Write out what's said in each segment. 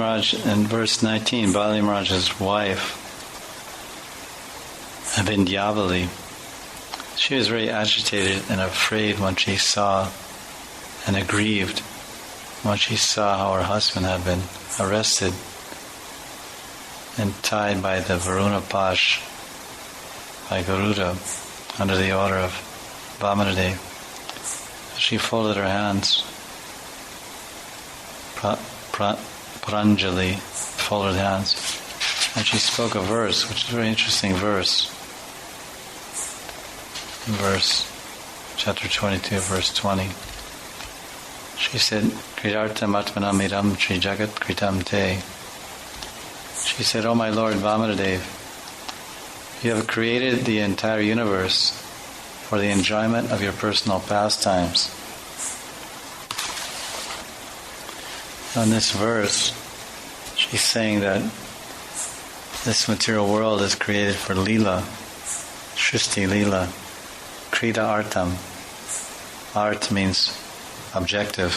Maharaj, in verse 19, Bali Maharaj's wife, Vindhyavali, she was very agitated and afraid when she saw, and aggrieved when she saw how her husband had been arrested and tied by the Varuna Pash by Garuda under the order of Vamanadeva. She folded her hands, Pranjali, folded hands, and she spoke a verse, which is a very interesting verse. Chapter 22, verse 20. She said, Kritartam Atmanam Idam Tri Jagat Kritam Te. She said, "Oh my Lord Vamanadeva, you have created the entire universe for the enjoyment of your personal pastimes." On this verse, she's saying that this material world is created for lila, Shristi lila, Krita artam. Art means objective,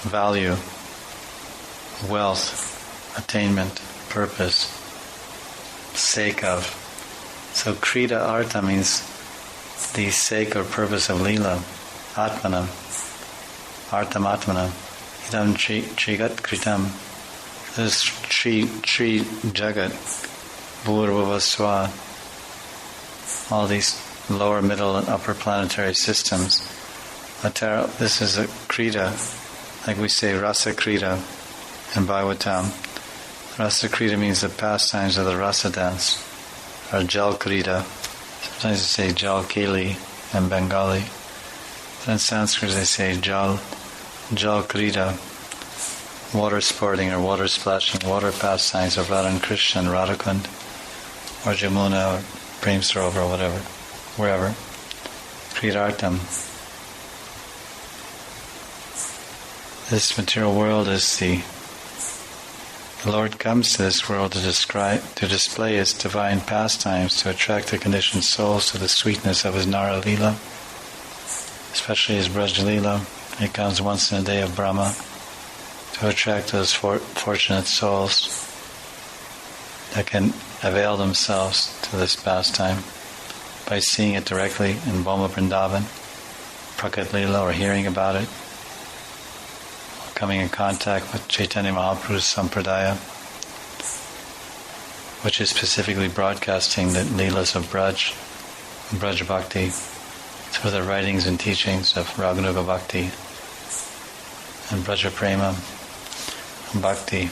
value, wealth, attainment, purpose, sake of. So Krita arta means the sake or purpose of lila, atmanam, artam atmanam, idam trigat kritam. This tri jagat, bhurvavaswa, all these lower, middle, and upper planetary systems. This is a krita, like we say rasa krita in Bhagavatam. Rasa krita means the pastimes of the rasa dance, or jal krita. Sometimes they say jal keli in Bengali. But in Sanskrit they say jal krita, water sporting or water splashing, water pastimes of Radha and Krishna and Radhakund, or Jamuna or Prem Sarovar or whatever, wherever. Kritartam. This material world is the Lord comes to this world to display His divine pastimes, to attract the conditioned souls to the sweetness of His Nara Lila, especially His Braj Lila. He comes once in a day of Brahma to attract those fortunate souls that can avail themselves to this pastime by seeing it directly in Boma Vrindavan, Prakat Lila, or hearing about it, coming in contact with Chaitanya Mahaprabhu's Sampradaya, which is specifically broadcasting the lilas of Braj Bhakti through the writings and teachings of Raghunuga Bhakti and Braja Prema Bhakti.